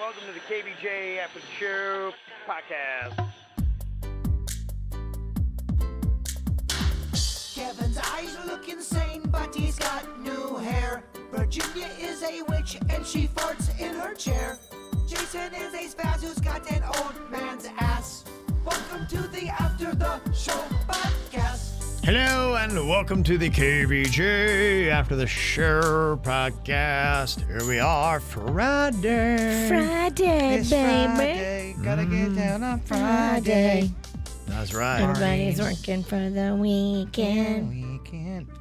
welcome to the KVJ After the Show Podcast. Kevin's eyes look insane, but he's got new hair. Virginia is a witch, and she farts in her chair. Jason is a spaz who's got an old man's ass. Welcome to the After the Show Podcast. Hello and welcome to the KVJ After the Show Podcast. Here we are, Friday. Friday, baby. Friday, gotta get down on Friday. That's right. Everybody's working for the weekend.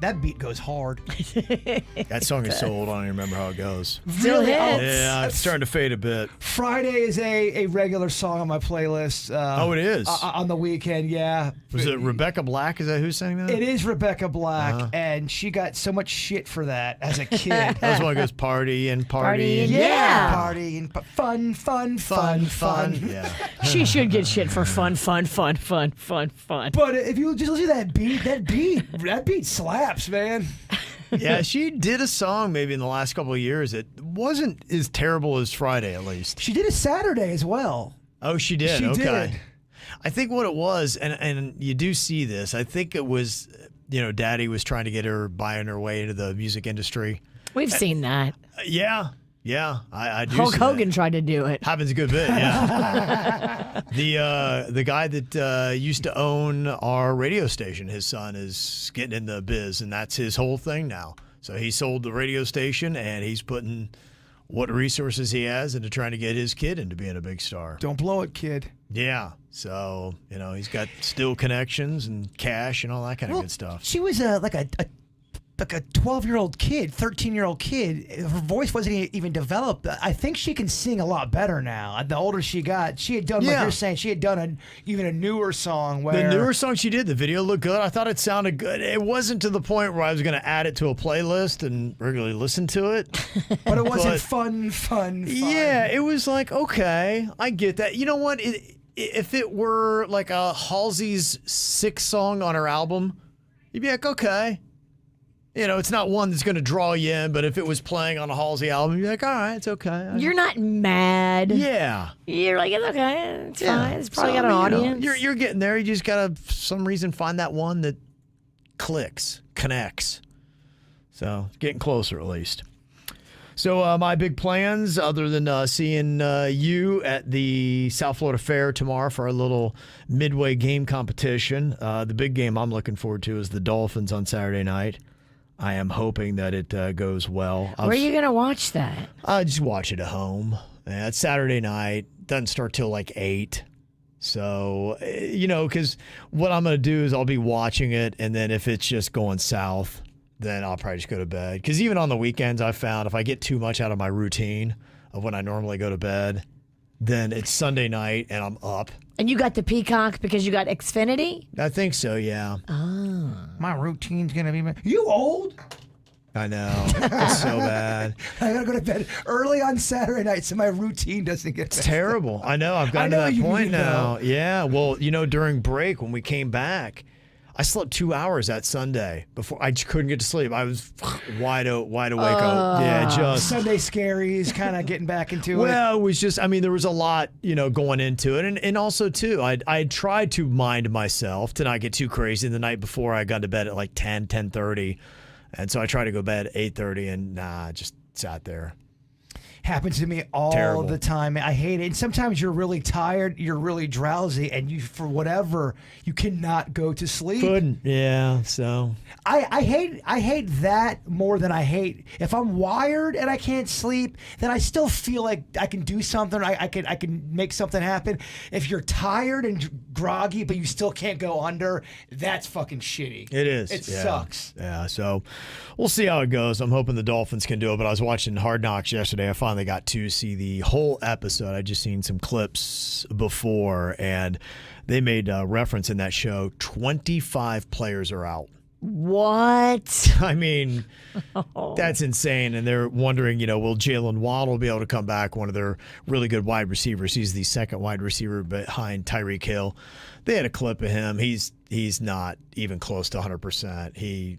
That beat goes hard. That song is so old, I don't even remember how it goes. Still hits. Yeah, it's starting to fade a bit. Friday is a regular song on my playlist. Oh, it is? On the weekend, yeah. Was it Rebecca Black? Is that who sang that? It is Rebecca Black, and she got so much shit for that as a kid. That's one that goes party and party. Party, yeah. Party and fun. Yeah. She should get shit for fun. But if you just listen to that beat slaps, man. Yeah, she did a song maybe in the last couple of years. It wasn't as terrible as Friday, at least. She did a Saturday as well. Oh, she did? She okay. did. I think what it was, and you do see this, I think it was, Daddy was trying to get her buying her way into the music industry. We've seen that. Yeah, I do. Hulk see Hogan that. tried to do it. Happens a good bit, yeah. The guy that used to own our radio station, his son is getting in the biz, and that's his whole thing now. So he sold the radio station, and he's putting what resources he has into trying to get his kid into being a big star. Don't blow it, kid. Yeah. So, he's got still connections and cash and all that kind of good stuff. She was like a 12-year-old kid, 13-year-old kid. Her voice wasn't even developed. I think she can sing a lot better now. The older she got, she had done, like you're saying, she had done even a newer song where... The newer song she did, the video looked good. I thought it sounded good. It wasn't to the point where I was going to add it to a playlist and regularly listen to it. But it wasn't fun. Yeah, it was like, okay, I get that. You know what? If it were like a Halsey's 6th song on her album, you'd be like, okay. It's not one that's going to draw you in, but if it was playing on a Halsey album, you're like, all right, it's okay. You're not mad. Yeah. You're like, it's okay. It's fine. It's probably got an audience. You're getting there. You just got to, for some reason, find that one that clicks, connects. So, getting closer at least. So, my big plans, other than seeing you at the South Florida Fair tomorrow for our little midway game competition, the big game I'm looking forward to is the Dolphins on Saturday night. I am hoping that it goes well. Where are you going to watch that? I just watch it at home. Yeah, it's Saturday night. Doesn't start till like 8. So, because what I'm going to do is I'll be watching it, and then if it's just going south, then I'll probably just go to bed. Because even on the weekends, I've found if I get too much out of my routine of when I normally go to bed, then it's Sunday night and I'm up. And you got the Peacock because you got Xfinity? I think so, yeah. Oh. My routine's going to be... You old? I know. It's so bad. I got to go to bed early on Saturday night so my routine doesn't get... It's terrible. I know. I've gotten to that point now. Yeah. Well, during break when we came back, I slept 2 hours that Sunday before I just couldn't get to sleep. I was wide awake. Sunday scaries, kind of getting back into it. Well, it was just, there was a lot, going into it. And also, too, I tried to mind myself to not get too crazy the night before. I got to bed at like 10:30. And so I tried to go to bed at 8:30 and just sat there. Happens to me all the time. I hate it. And sometimes you're really tired, you're really drowsy, and you, for whatever, you cannot go to sleep. Couldn't. Yeah. So I hate that more than I hate if I'm wired and I can't sleep, then I still feel like I can do something. I can make something happen. If you're tired and groggy but you still can't go under, that's fucking shitty. It is. It sucks. Yeah. So we'll see how it goes. I'm hoping the Dolphins can do it. But I was watching Hard Knocks yesterday. I finally got to see the whole episode. I just seen some clips before, and they made a reference in that show. 25 players are out. What? That's insane. And they're wondering, will Jalen Waddle be able to come back? One of their really good wide receivers. He's the second wide receiver behind Tyreek Hill. They had a clip of him. He's not even close to 100%. He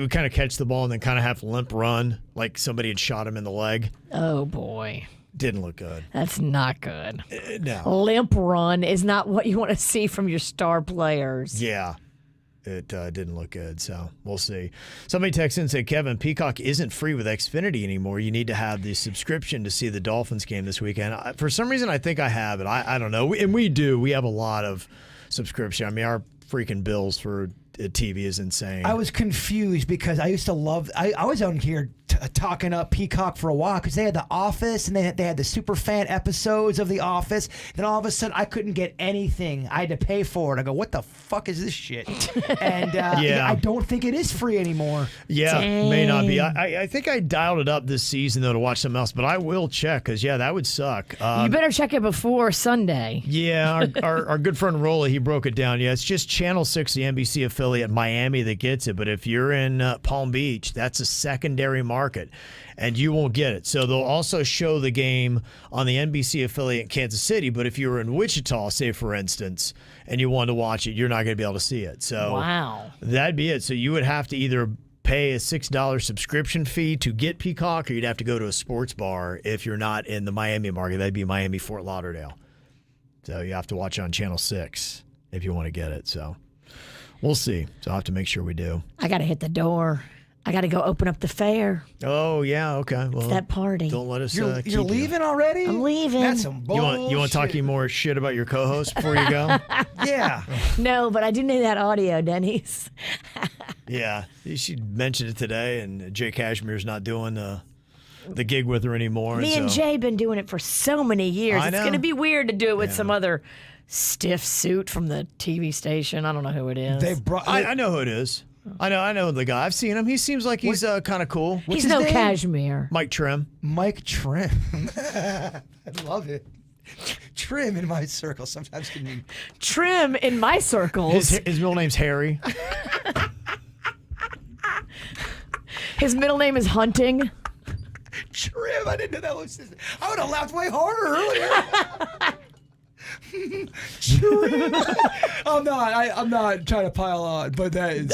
would kind of catch the ball and then kind of have limp run like somebody had shot him in the leg. Oh, boy. Didn't look good. That's not good. No. Limp run is not what you want to see from your star players. Yeah. It didn't look good, so we'll see. Somebody texted in and said, Kevin, Peacock isn't free with Xfinity anymore. You need to have the subscription to see the Dolphins game this weekend. For some reason, I think I have it. I don't know. And we do. We have a lot of subscription. I mean, our freaking bills for TV is insane. I was confused because I used to love. I was on here talking up Peacock for a while because they had The Office and they had the super fan episodes of The Office. Then all of a sudden, I couldn't get anything. I had to pay for it. I go, what the fuck is this shit? And I don't think it is free anymore. Yeah, may not be. I think I dialed it up this season though to watch something else, but I will check because that would suck. You better check it before Sunday. Yeah, our good friend Rolla, he broke it down. Yeah, it's just Channel 6, the NBC affiliate Miami that gets it, but if you're in Palm Beach, that's a secondary market, and you won't get it. So they'll also show the game on the NBC affiliate in Kansas City, but if you were in Wichita, say for instance, and you wanted to watch it, you're not going to be able to see it. So wow, that'd be it. So you would have to either pay a $6 subscription fee to get Peacock, or you'd have to go to a sports bar if you're not in the Miami market. That'd be Miami, Fort Lauderdale. So you have to watch it on Channel 6 if you want to get it. So we'll see. So I'll have to make sure we do. I got to hit the door. I got to go open up the fair. Oh, yeah. Okay. Well, it's that party. Don't let us You're leaving already? I'm leaving. That's some bullshit. You want to talk any more shit about your co-host before you go? Yeah. No, but I do need that audio, Denny's. Yeah. She mentioned it today, and Jay Cashmere's not doing the gig with her anymore. Me and Jay been doing it for so many years. It's going to be weird to do it with some other stiff suit from the TV station. I don't know who it is. I know who it is. I know the guy. I've seen him. He seems like he's kind of cool. He's no Cashmere. Mike Trim. Mike Trim. I love it. Trim in my circle sometimes can mean Trim in my circles. His middle name's Harry. His middle name is Hunting. Trim. I didn't know that was. I would have laughed way harder earlier. Trim. I'm not trying to pile on, but that is.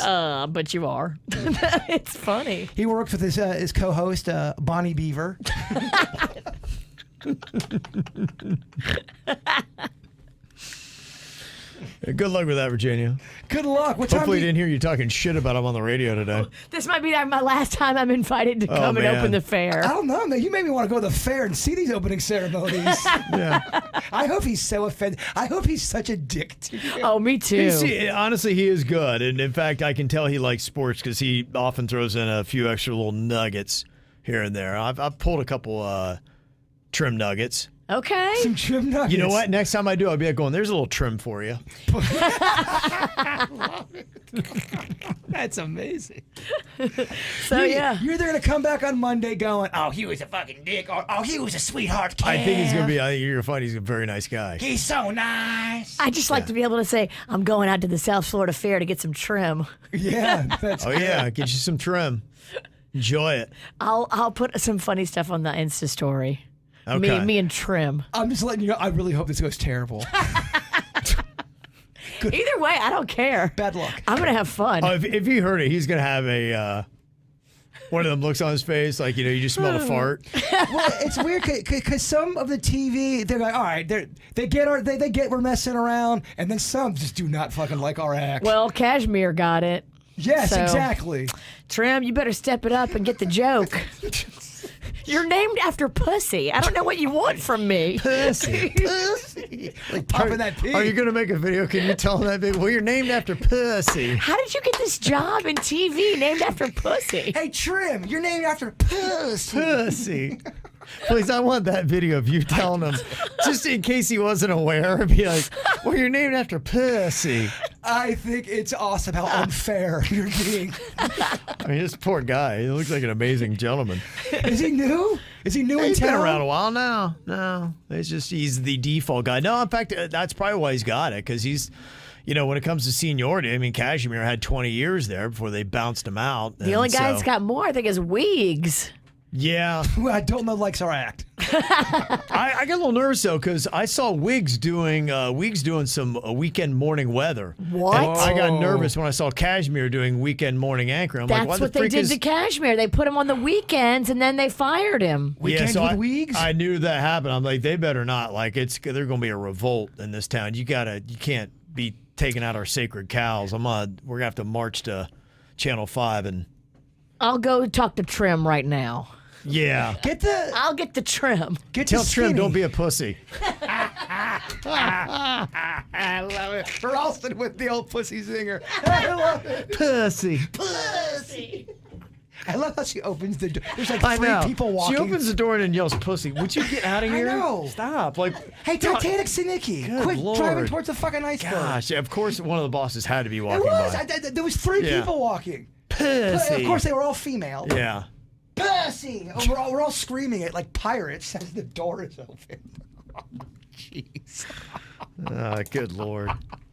But you are. It's funny. He works with his co-host Bonnie Beaver. Good luck with that, Virginia. Good luck. Hopefully, he didn't hear you talking shit about him on the radio today. This might be my last time I'm invited to come and open the fair. I don't know, man. You made me want to go to the fair and see these opening ceremonies. Yeah. I hope he's so offended. I hope he's such a dick to you. Oh, me too. Honestly, he is good. And in fact, I can tell he likes sports because he often throws in a few extra little nuggets here and there. I've pulled a couple trim nuggets. Okay. Some trim nuggets. You know what? Next time I do, I'll be like going, there's a little trim for you. That's amazing. So, yeah. You're either going to come back on Monday going, oh, he was a fucking dick, or oh, he was a sweetheart kid. I think he's going to be, you're going to find he's a very nice guy. He's so nice. I just like to be able to say, I'm going out to the South Florida Fair to get some trim. Yeah. That's good. Yeah, get you some trim. Enjoy it. I'll put some funny stuff on the Insta story. Okay. Me and Trim. I'm just letting you know, I really hope this goes terrible. Either way, I don't care. Bad luck. I'm going to have fun. Oh, if he heard it, he's going to have a one of them looks on his face like, you just smelled a fart. Well, it's weird because some of the TV, they're like, all right, they get we're messing around, and then some just do not fucking like our act. Well, Cashmere got it. Yes, exactly. Trim, you better step it up and get the joke. You're named after pussy. I don't know what you want from me. Pussy. Like popping that pee. Are you going to make a video? Can you tell that big? Well, you're named after pussy. How did you get this job in TV named after pussy? Hey, Trim, you're named after pussy. Pussy. Please, I want that video of you telling him, just in case he wasn't aware. Be like, well, you're named after pussy. I think it's awesome how unfair you're being. I mean, this poor guy. He looks like an amazing gentleman. Is he new? Is he new in He's town? been around a while now. No, he's the default guy. No, in fact, that's probably why he's got it, because he's, when it comes to seniority, I mean, Cashmere had 20 years there before they bounced him out. The only guy that's got more, I think, is Weegs. Yeah. Who I don't know likes our act. I got a little nervous though because I saw Wiggs doing some weekend morning weather. What? And I got nervous when I saw Cashmere doing weekend morning anchoring. I'm That's like, what they did to Cashmere. They put him on the weekends and then they fired him. Weekends with Wiggs? I knew that happened. I'm like, they better not. Like, there's going to be a revolt in this town. You can't be taking out our sacred cows. We're gonna have to march to Channel 5 and. I'll go talk to Trim right now. Yeah. I'll get the Trim. Tell Trim, don't be a pussy. I love it. Ralston with the old pussy singer. I love it. Pussy. I love how she opens the door. There's like three people walking. She opens the door and then yells pussy. Would you get out of here? I know. Stop. Like, hey, Titanic Sinicki. Good Quit Lord. driving towards the fucking iceberg. Gosh, of course one of the bosses had to be walking It was. by. There was three people walking. Pussy. Of course, they were all female. Yeah. Pussy. Oh, we're all screaming it like pirates as the door is open. Jeez. Good Lord.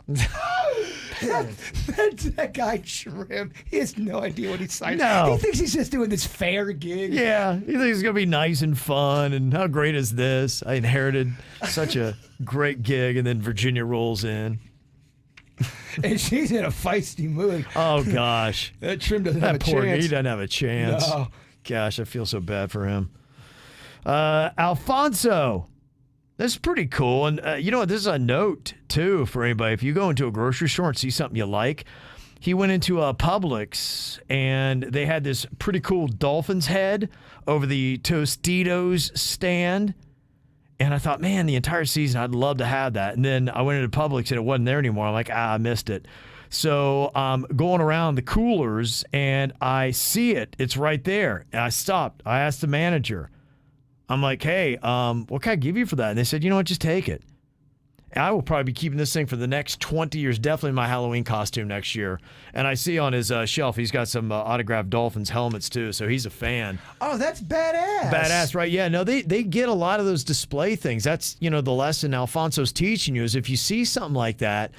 that guy Trim, he has no idea what he's signing. No. He thinks he's just doing this fair gig. Yeah, he thinks it's going to be nice and fun, and how great is this? I inherited such a great gig, and then Virginia rolls in. And she's in a feisty mood. Oh, gosh. That Trim doesn't have a Poor chance. he doesn't have a chance. No. Gosh, I feel so bad for him. Alfonso. This is pretty cool. And you know what? This is a note, too, for anybody. If you go into a grocery store and see something you like, he went into a Publix, and they had this pretty cool dolphin's head over the Tostitos stand. And I thought, man, the entire season, I'd love to have that. And then I went into Publix, and it wasn't there anymore. I'm like, I missed it. So I'm going around the coolers, and I see it. It's right there. And I stopped. I asked the manager. I'm like, hey, what can I give you for that? And they said, you know what, just take it. And I will probably be keeping this thing for the next 20 years, definitely my Halloween costume next year. And I see on his shelf, he's got some autographed Dolphins helmets too, so he's a fan. Oh, that's badass. Badass, right? Yeah, no, they get a lot of those display things. That's, the lesson Alfonso's teaching you is if you see something like that,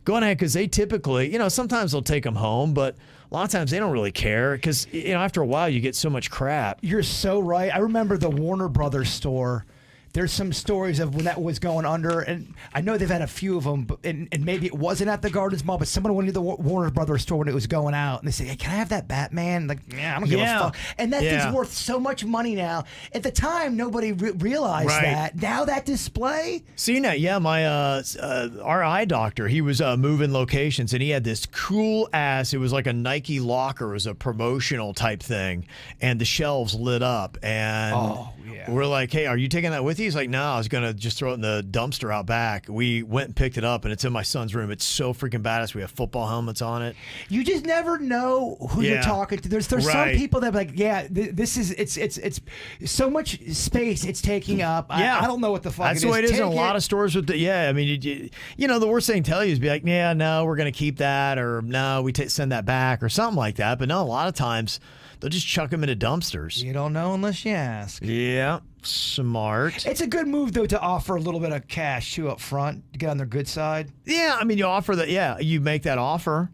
go ahead, because they typically, sometimes they'll take them home, but a lot of times they don't really care because, after a while you get so much crap. You're so right. I remember the Warner Brothers store. There's some stories of when that was going under, and I know they've had a few of them, but, and maybe it wasn't at the Gardens Mall, but someone went to the Warner Brothers store when it was going out, and they say, hey, can I have that Batman? Like, yeah, I don't give a fuck. And that thing's worth so much money now. At the time, nobody realized that. Now that display. Seen that, yeah. My our eye doctor, he was moving locations, and he had this cool ass. It was like a Nike locker. It was a promotional type thing, and the shelves lit up, and we're like, hey, are you taking that with you? He's like, no, I was going to just throw it in the dumpster out back. We went and picked it up, and it's in my son's room. It's so freaking badass. We have football helmets on it. You just never know who you're talking to. There's some people that are like, this is, it's so much space it's taking up. Yeah. I don't know what the fuck That's the way it is in a lot of stores with the, I mean, the worst thing to tell you is be like, yeah, no, we're going to keep that, or no, we send that back, or something like that. But no, a lot of times they'll just chuck them into dumpsters. You don't know unless you ask. Yeah. Smart. It's a good move, though, to offer a little bit of cash, too, up front to get on their good side. Yeah, I mean, you offer that. Yeah, you make that offer.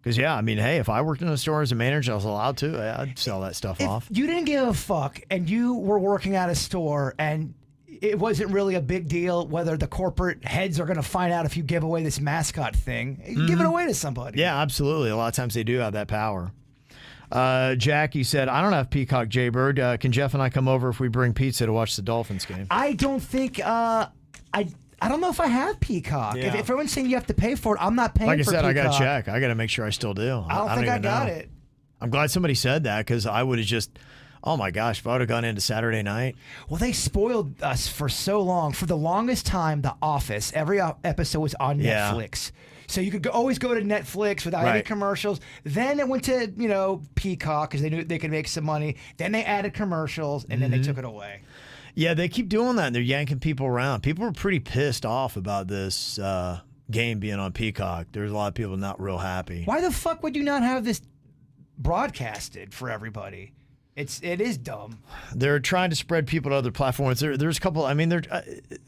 Because, I mean, hey, if I worked in a store as a manager, I was allowed to, I'd sell that stuff off. You didn't give a fuck, and you were working at a store, and it wasn't really a big deal whether the corporate heads are going to find out if you give away this mascot thing. Give it away to somebody. Yeah, absolutely. A lot of times they do have that power. Jackie said, I don't have Peacock, Jaybird. Can Jeff and I come over if we bring pizza to watch the Dolphins game? I don't think, I don't know if I have Peacock. Yeah. If everyone's saying you have to pay for it, I'm not paying for Peacock. Like I said, I got to check. I got to make sure I still do. I don't think I got it. I'm glad somebody said that because I would have just, oh my gosh, if I would have gone into Saturday night. Well, they spoiled us for so long. For the longest time, The Office, every episode was on Netflix. So you could always go to Netflix without any commercials. Then it went to, Peacock because they knew they could make some money. Then they added commercials, and then they took it away. Yeah, they keep doing that, and they're yanking people around. People were pretty pissed off about this game being on Peacock. There's a lot of people not real happy. Why the fuck would you not have this broadcasted for everybody? It is dumb. They're trying to spread people to other platforms. There's a couple. I mean,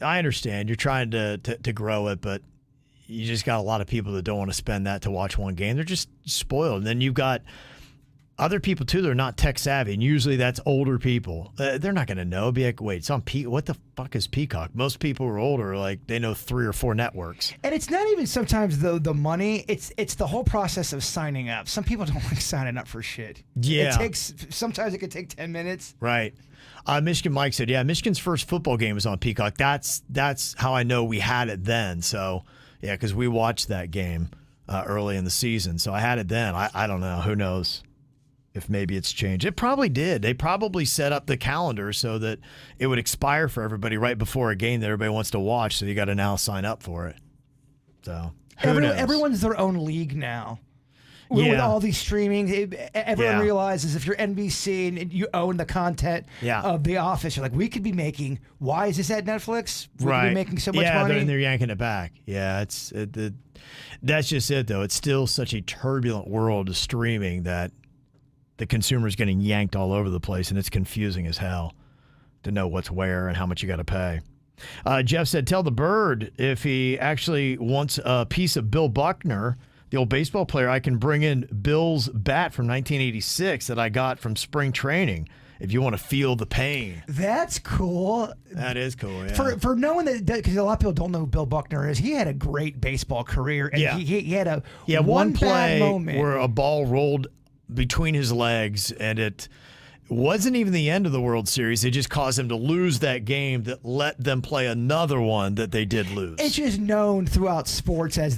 I understand you're trying to grow it, but you just got a lot of people that don't want to spend that to watch one game. They're just spoiled. And then you've got other people too, they're not tech savvy, and usually that's older people. They're not going to know. Be like, wait, it's on what the fuck is Peacock? Most people who are older, like, they know 3 or 4 networks. And it's not even sometimes the money. It's the whole process of signing up. Some people don't like signing up for shit. Yeah. Sometimes it could take 10 minutes. Right. Michigan Mike said, yeah, Michigan's first football game was on Peacock. That's how I know we had it then. So, yeah, because we watched that game early in the season. So I had it then. I don't know. Who knows if maybe it's changed. It probably did. They probably set up the calendar so that it would expire for everybody right before a game that everybody wants to watch. So you got to now sign up for it. So who knows? Everyone's their own league now. With all these streaming, everyone realizes if you're NBC and you own the content of The Office, you're like, we could be making. Why is this at Netflix? We could be making so much money. Yeah, they're yanking it back. Yeah, that's just it, though. It's still such a turbulent world of streaming that the consumer's getting yanked all over the place, and it's confusing as hell to know what's where and how much you got to pay. Jeff said, tell the bird if he actually wants a piece of Bill Buckner, the old baseball player, I can bring in Bill's bat from 1986 that I got from spring training if you want to feel the pain. That's cool. That is cool, yeah. For knowing that, because a lot of people don't know who Bill Buckner is, he had a great baseball career. And he had a one play bad moment where a ball rolled between his legs, and it wasn't even the end of the World Series. It just caused him to lose that game that let them play another one that they did lose. It's just known throughout sports as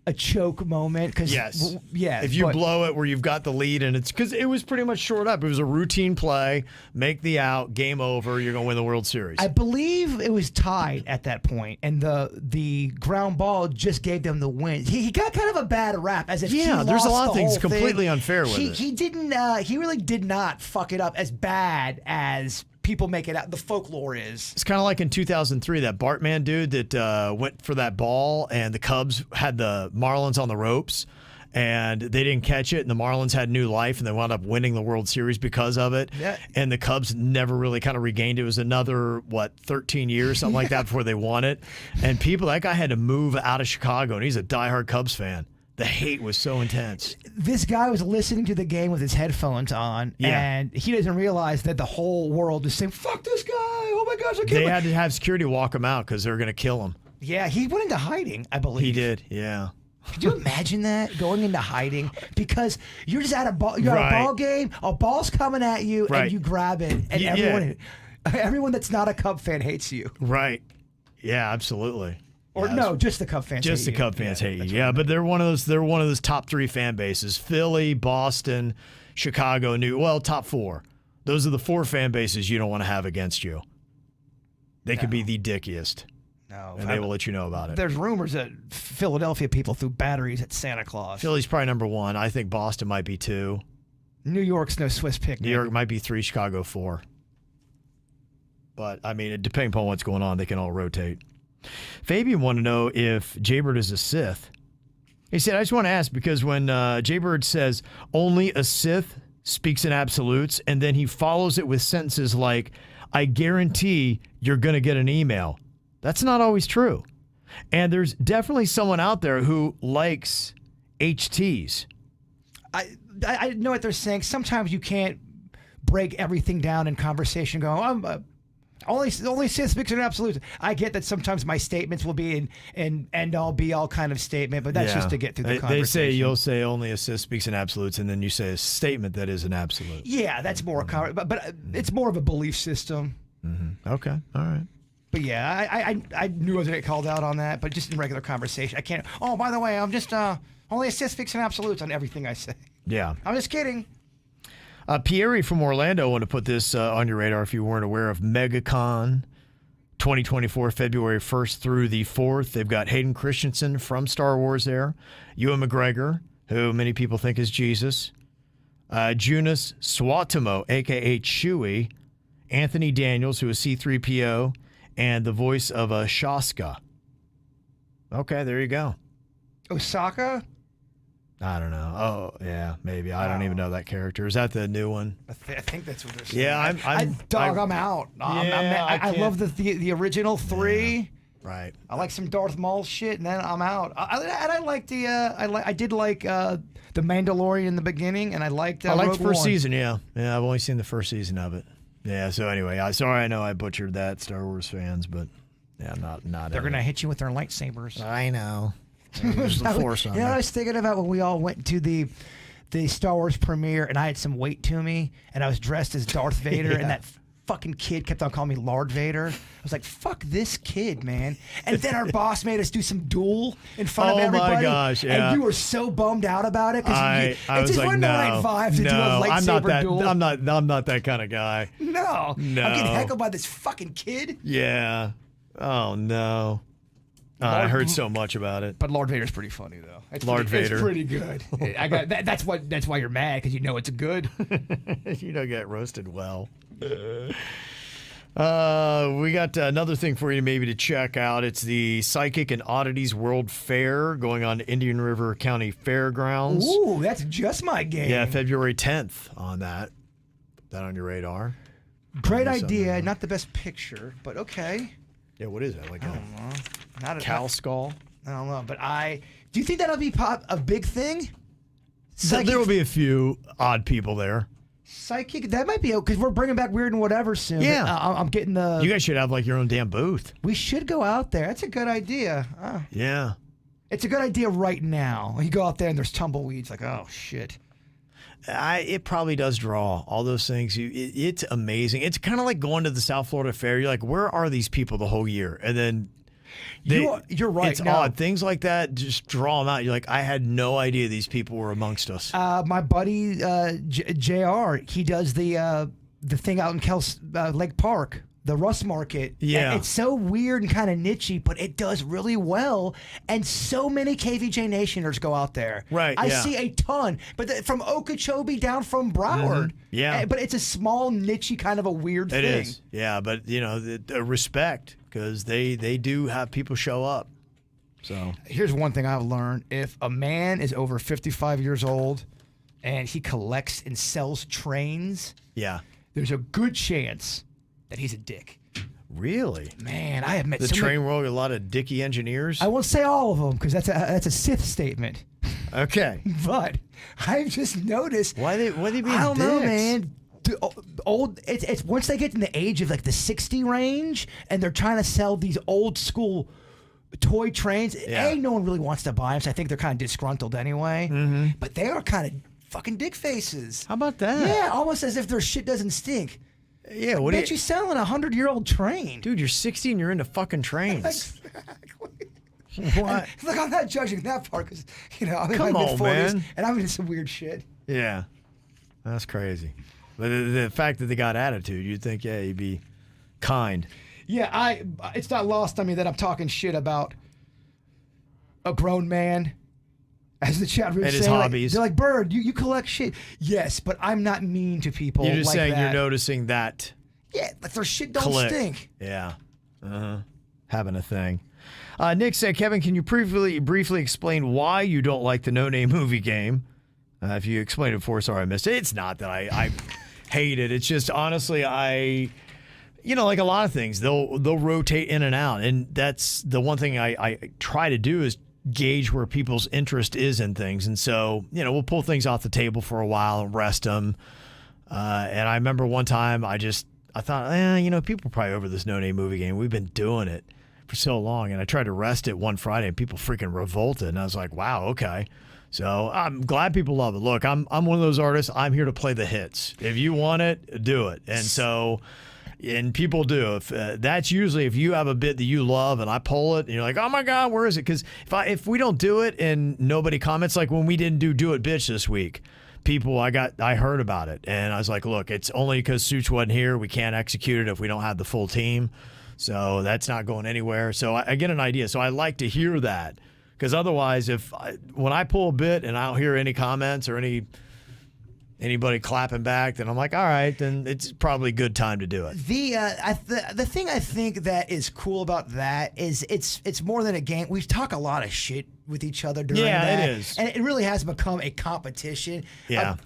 a choke moment. If you blow it where you've got the lead, and it's because it was pretty much short up. It was a routine play, make the out, game over, you're going to win the World Series. I believe it was tied at that point, and the ground ball just gave them the win. He got kind of a bad rap, as if he lost there's a lot of the things whole completely thing. unfair with it. He didn't. He really did not fuck it up as bad as people make it out. The folklore is. It's kind of like in 2003, that Bartman dude that went for that ball, and the Cubs had the Marlins on the ropes, and they didn't catch it, and the Marlins had new life, and they wound up winning the World Series because of it. Yeah. And the Cubs never really kind of regained it. It was another, 13 years, something like that, before they won it. And that guy had to move out of Chicago, and he's a diehard Cubs fan. The hate was so intense. This guy was listening to the game with his headphones on, and he doesn't realize that the whole world is saying, fuck this guy. Oh, my gosh, they had to have security walk him out because they were going to kill him. Yeah, he went into hiding, I believe. He did, yeah. Could you imagine that, going into hiding? Because you're just at a ball game, a ball's coming at you, and you grab it, and everyone that's not a Cub fan hates you. Right. Yeah, absolutely. Or no, just the Cub fans. Just the Cub fans hate you. Yeah, but they're one of those. They're one of those top 3 fan bases: Philly, Boston, Chicago, top 4. Those are the 4 fan bases you don't want to have against you. They could be the dickiest. No, and they will let you know about it. There's rumors that Philadelphia people threw batteries at Santa Claus. Philly's probably number 1. I think Boston might be 2. New York's no Swiss picnic. New York might be 3. Chicago 4. But I mean, depending upon what's going on, they can all rotate. Fabian wanted to know if Jaybird is a Sith. He said, I just want to ask, because when Jaybird says only a Sith speaks in absolutes, and then he follows it with sentences like, I guarantee you're going to get an email. That's not always true. And there's definitely someone out there who likes HTs. I know what they're saying. Sometimes you can't break everything down in conversation going, Only Sith speaks in absolutes. I get that sometimes my statements will be an end-all, be-all kind of statement, but that's just to get through the conversation. They say you'll say only a Sith speaks in absolutes, and then you say a statement that is an absolute. Yeah, that's more but it's more of a belief system. Mm-hmm. Okay, all right. But yeah, I knew I was going to get called out on that, but just in regular conversation, I can't. Oh, by the way, I'm just only a Sith speaks in absolutes on everything I say. Yeah, I'm just kidding. Pierre from Orlando wanted to put this on your radar if you weren't aware of MegaCon 2024, February 1st through the 4th. They've got Hayden Christensen from Star Wars there, Ewan McGregor, who many people think is Jesus, Jonas Swatomo, a.k.a. Chewie, Anthony Daniels, who is C-3PO, and the voice of Shaska. Okay, there you go. Osaka? I don't know. Oh, yeah, maybe. I don't even know that character. Is that the new one? I think that's what they're saying. Yeah, I'm out. I love the original 3. Right. I like some Darth Maul shit, and then I'm out. I like the I did like the Mandalorian in the beginning, and I liked I liked Rogue the first One. season. Yeah, I've only seen the first season of it. Yeah. So anyway, sorry, I know I butchered that, Star Wars fans, but yeah, not. They're gonna hit you with their lightsabers. I know. There's the Force on You know what I there. was thinking about when we all went to the Star Wars premiere, and I had some weight to me, and I was dressed as Darth Vader, Yeah. and that fucking kid kept on calling me Lord Vader. I was like, fuck this kid, man. And then our boss made us do some duel in front of Oh my everybody. gosh, yeah. And you were so bummed out about it I it's was just like, one no, night vibe to do a lightsaber I'm not that. duel. I'm not that kind of guy. No. No. I'm getting heckled by this fucking kid. Yeah. Oh no. I heard so much about it. But Lord Vader's pretty funny though. Lord Vader. It's pretty good. I got that's why you're mad, because you know it's good. You don't get roasted well. We got another thing for you maybe to check out. It's the Psychic and Oddities World Fair going on Indian River County Fairgrounds. Ooh, that's just my game. Yeah, February 10th on that. Put that on your radar. Great Maybe something idea. like that. Not the best picture, but okay. Yeah, what is that? Like a Not a cow skull? I don't know, but do you think that'll be a big thing? There will be a few odd people there. Psychic. That might be because we're bringing back Weird and Whatever soon. Yeah. I'm getting the. You guys should have like your own damn booth. We should go out there. That's a good idea. Yeah. It's a good idea right now. You go out there and there's tumbleweeds. Like, oh shit. It probably does draw all those things. It's amazing. It's kind of like going to the South Florida Fair. You're like, where are these people the whole year? And then You're right. It's odd. Things like that just draw them out. You're like, I had no idea these people were amongst us. My buddy JR, he does the thing out in Lake Park, the Rust Market. Yeah. And it's so weird and kind of nichey, but it does really well. And so many KVJ Nationers go out there. Right, I yeah. see a ton, but from Okeechobee down from Broward. Yeah. But it's a small, nichey kind of a weird It thing. is. Yeah, but you know, the respect, because they do have people show up. So Here's one thing I've learned. If a man is over 55 years old and he collects and sells trains, yeah. there's a good chance that he's a dick. Really? Man, I have met The so train many. world, a lot of dicky engineers. I won't say all of them because that's a Sith statement. Okay. But I've just noticed. Why they being I don't know, dicks? man. It's once they get in the age of like the 60 range and they're trying to sell these old school toy trains. Yeah. No one really wants to buy them, so I think they're kind of disgruntled anyway. Mm-hmm. But they are kind of fucking dick faces. How about that? Yeah, almost as if their shit doesn't stink. Yeah. What do Bet you selling a 100-year-old train. Dude, you're 60 and you're into fucking trains. Exactly. What? Look, I'm not judging that part because, I'm in Come my on, mid-40s man. and I'm into some weird shit. Yeah. That's crazy. But the fact that they got attitude, you'd think, yeah, you'd be kind. Yeah, it's not lost on me that I'm talking shit about a grown man, as the chat room And his saying, like, hobbies. they're like, Bird, you collect shit. Yes, but I'm not mean to people. You're just like saying that. you're noticing that Yeah, like their shit don't click. stink. Yeah. Having a thing. Nick said, Kevin, can you briefly explain why you don't like the No Name movie game? If you explained it before, sorry I missed it. It's not that I hate it. It's just honestly, like a lot of things, they'll rotate in and out, and that's the one thing I try to do is gauge where people's interest is in things. And so, we'll pull things off the table for a while and rest them. And I remember one time I thought, people are probably over this No Name movie game. We've been doing it for so long. And I tried to rest it one Friday and people freaking revolted. And I was like, wow, okay. So I'm glad people love it. Look, I'm one of those artists. I'm here to play the hits. If you want it, do it. And so... And people do. That's usually if you have a bit that you love and I pull it and you're like, oh my God, where is it? Because if we don't do it and nobody comments, like when we didn't do It Bitch this week, I heard about it and I was like, look, it's only because Suits wasn't here. We can't execute it if we don't have the full team. So that's not going anywhere. So I get an idea. So I like to hear that because otherwise, when I pull a bit and I don't hear any comments or anybody clapping back, then I'm like, all right, then it's probably a good time to do it. The thing I think that is cool about that is it's more than a game. We talk a lot of shit with each other during that. Yeah, it is. And it really has become a competition. Yeah.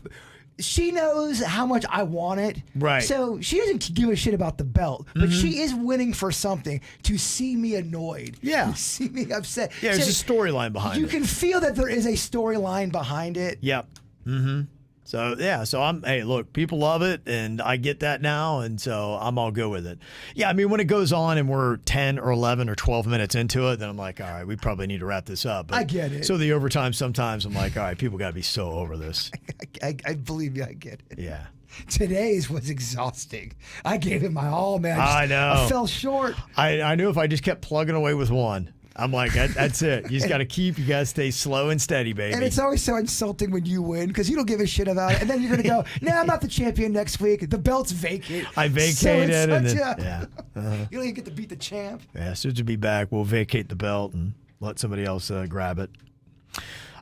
she knows how much I want it. Right. So she doesn't give a shit about the belt, but she is winning for something to see me annoyed. Yeah. To see me upset. Yeah, there's a storyline behind it. You can feel that there is a storyline behind it. Yep. Mm-hmm. So, yeah. So, hey, look, people love it, and I get that now, and so I'm all good with it. Yeah, I mean, when it goes on and we're 10 or 11 or 12 minutes into it, then I'm like, all right, we probably need to wrap this up. But, I get it. So the overtime, sometimes I'm like, all right, people got to be so over this. I believe you. I get it. Yeah. Today's was exhausting. I gave it my all, man. I know. I fell short. I knew if I just kept plugging away with one, I'm like, that's it. You just got to stay slow and steady, baby. And it's always so insulting when you win because you don't give a shit about it. And then you're going to go, nah, I'm not the champion next week. The belt's vacant. I vacated. You don't even get to beat the champ. Yeah, as soon as we be back, we'll vacate the belt and let somebody else grab it.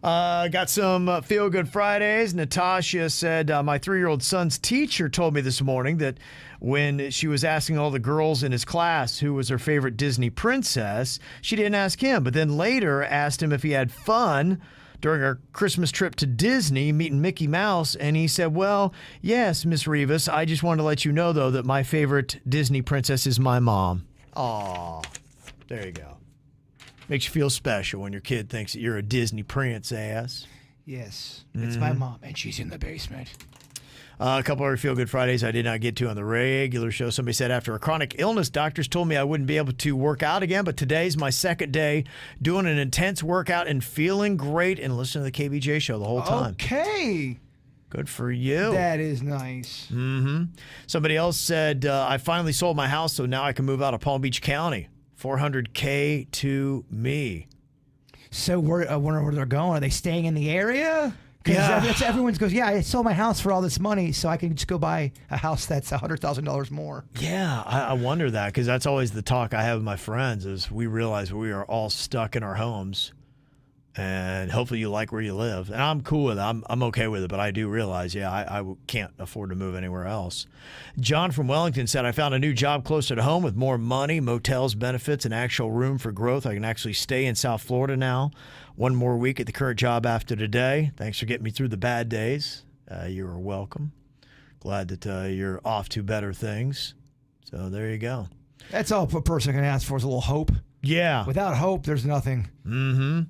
Got some Feel Good Fridays. Natasha said, my 3-year-old son's teacher told me this morning that when she was asking all the girls in his class who was her favorite Disney princess, she didn't ask him, but then later asked him if he had fun during our Christmas trip to Disney meeting Mickey Mouse, and he said, well, yes, Miss Rivas, I just wanted to let you know, though, that my favorite Disney princess is my mom. Aw, there you go. Makes you feel special when your kid thinks that you're a Disney princess. Yes, it's my mom, and she's in the basement. A couple other Feel Good Fridays I did not get to on the regular show. Somebody said, after a chronic illness, doctors told me I wouldn't be able to work out again, but today's my second day doing an intense workout and feeling great and listening to the KVJ show the whole time. Okay. Good for you. That is nice. Mm-hmm. Somebody else said, I finally sold my house, so now I can move out of Palm Beach County. $400K to me. So I wonder where they're going. Are they staying in the area? Because everyone goes, yeah, I sold my house for all this money, so I can just go buy a house that's $100,000 more. Yeah, I wonder that, because that's always the talk I have with my friends is we realize we are all stuck in our homes, and hopefully you like where you live. And I'm cool with it. I'm okay with it, but I do realize, I can't afford to move anywhere else. John from Wellington said, I found a new job closer to home with more money, motels, benefits, and actual room for growth. I can actually stay in South Florida now. One more week at the current job after today. Thanks for getting me through the bad days. You are welcome. Glad that you're off to better things. So there you go. That's all a person can ask for is a little hope. Yeah. Without hope, there's nothing. Mm-hmm.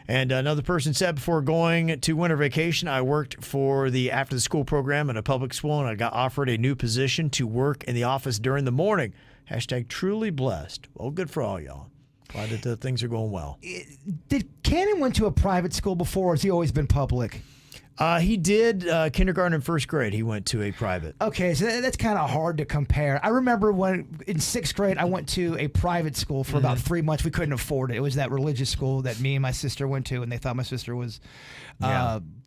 And another person said, before going to winter vacation, I worked for the after-the-school program in a public school, and I got offered a new position to work in the office during the morning. # truly blessed. Well, good for all y'all. Glad that things are going well. Did Cannon went to a private school before, or has he always been public? He did kindergarten and first grade. He went to a private. Okay, so that's kind of hard to compare. I remember when in 6th grade, I went to a private school for about 3 months. We couldn't afford it. It was that religious school that me and my sister went to, and they thought my sister was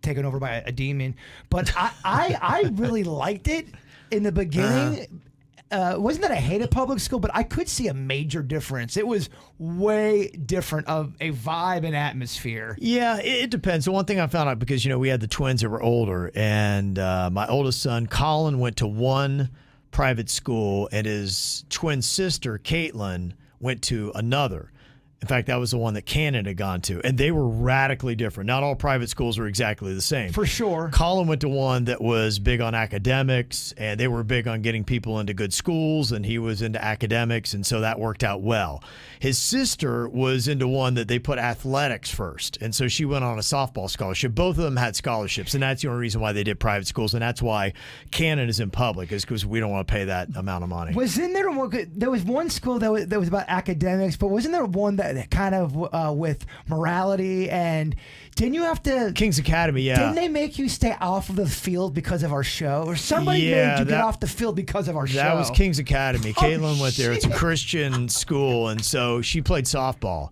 taken over by a demon. But I really liked it in the beginning. It wasn't that I hated public school, but I could see a major difference. It was way different of a vibe and atmosphere. Yeah, it depends. The one thing I found out, because, we had the twins that were older, and my oldest son, Colin, went to one private school, and his twin sister, Caitlin, went to another. In fact, that was the one that Cannon had gone to, and they were radically different. Not all private schools were exactly the same. For sure. Colin went to one that was big on academics, and they were big on getting people into good schools, and he was into academics, and so that worked out well. His sister was into one that they put athletics first, and so she went on a softball scholarship. Both of them had scholarships, and that's the only reason why they did private schools, and that's why Cannon is in public, is because we don't want to pay that amount of money. There was one school that was about academics, but wasn't there one that kind of with morality, and didn't you have to King's Academy? Yeah. Didn't they make you stay off of the field because of our show, or somebody made you get off the field because of our show? That was King's Academy. Caitlin went there. It's a Christian school, and so she played softball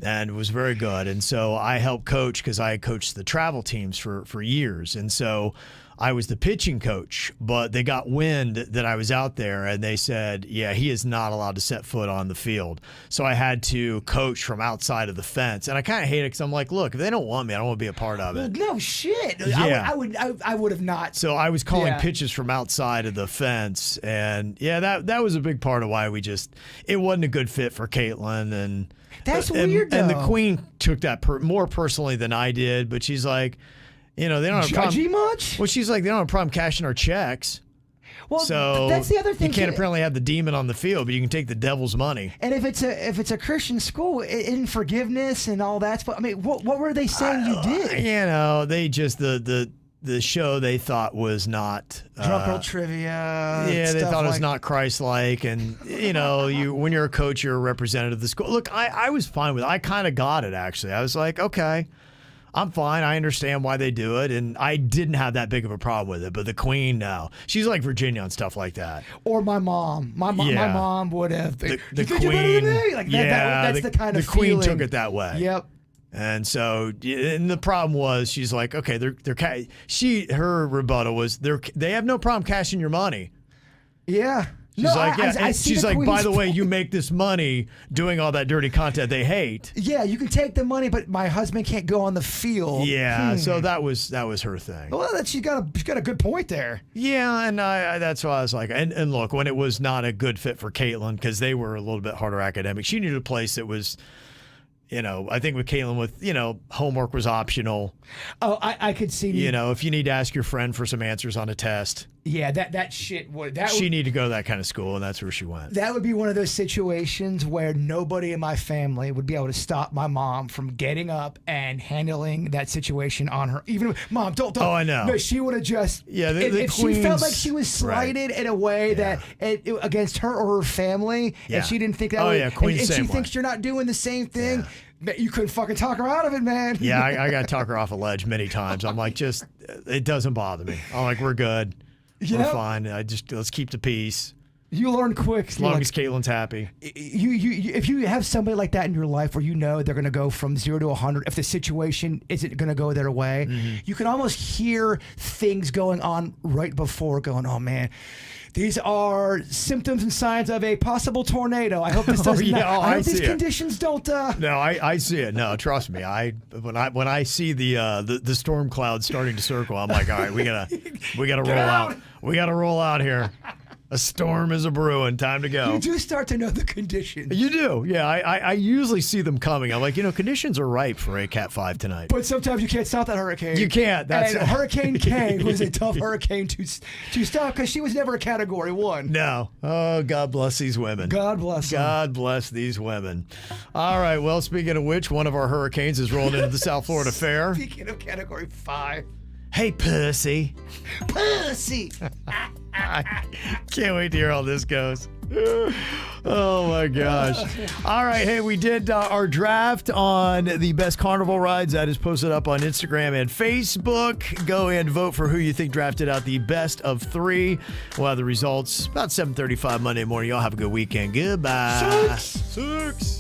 and was very good. And so I helped coach, because I had coached the travel teams for years, and so I was the pitching coach, but they got wind that I was out there, and they said, yeah, he is not allowed to set foot on the field. So I had to coach from outside of the fence. And I kind of hate it, because I'm like, look, if they don't want me, I don't want to be a part of it. No shit. Yeah. I would have not. So I was calling pitches from outside of the fence. And, that was a big part of why it wasn't a good fit for Caitlin. And that's weird, though. And the queen took that more personally than I did, but she's like, They don't have a problem. Judgy much? Well, she's like, they don't have a problem cashing our checks. Well, so that's the other thing. You can't apparently have the demon on the field, but you can take the devil's money. And if it's a Christian school, in forgiveness and all that, I mean, what were they saying you did? They just the show they thought was not drunk girl trivia. Yeah, they thought it was not Christ-like, and when you're a coach, you're a representative of the school. Look, I was fine with it. I kind of got it actually. I was like, okay. I'm fine. I understand why they do it, and I didn't have that big of a problem with it. But the Queen, no, she's like Virginia on stuff like that. Or my mom. My mom would have. The Queen, like that's the kind of the Queen feeling. took it that way. Yep. And so, and the problem was, she's like, okay, her rebuttal was they have no problem cashing your money. Yeah. She's she's like, by the way, you make this money doing all that dirty content they hate. Yeah, you can take the money, but my husband can't go on the field. Yeah, so that was her thing. Well, she's got a good point there. Yeah, and that's why I was like, and look, when it was not a good fit for Caitlin because they were a little bit harder academic, she needed a place that was. I think with Caitlin, homework was optional. Oh, I could see. If you need to ask your friend for some answers on a test. Yeah, that shit would. She needed to go to that kind of school, and that's where she went. That would be one of those situations where nobody in my family would be able to stop my mom from getting up and handling that situation on her. Even Mom, don't. Oh, I know. No, she would have just. Yeah, if she felt like she was slighted in a way that against her or her family, and she didn't think that. Queen and she way. thinks you're not doing the same thing. Yeah. You couldn't fucking talk her out of it, man. Yeah, I got to talk her off a ledge many times. I'm like, it doesn't bother me. I'm like, we're good. We're fine. Let's keep the peace. You learn quick. As long as Caitlin's happy. If you have somebody like that in your life where they're going to go from 0 to 100, if the situation isn't going to go their way, you can almost hear things going on right before going, oh, man. These are symptoms and signs of a possible tornado. I hope this doesn't. I hope these conditions don't. No, I see it. No, trust me. When I see the storm clouds starting to circle, I'm like, all right, we gotta roll out. We gotta roll out here. A storm is a brewing. Time to go. You do start to know the conditions. You do. Yeah, I usually see them coming. I'm like, conditions are ripe for a Cat 5 tonight. But sometimes you can't stop that hurricane. You can't. And Hurricane K was a tough hurricane to stop because she was never a Category 1. No. Oh, God bless these women. God bless them. God bless these women. All right. Well, speaking of which, one of our hurricanes is rolling into the South Florida Fair. Speaking of Category 5. Hey, Percy. Percy. I can't wait to hear how this goes. Oh, my gosh. All right. Hey, we did our draft on the best carnival rides. That is posted up on Instagram and Facebook. Go and vote for who you think drafted out the best of 3. We'll have the results about 7:35 Monday morning. Y'all have a good weekend. Goodbye. Sucks.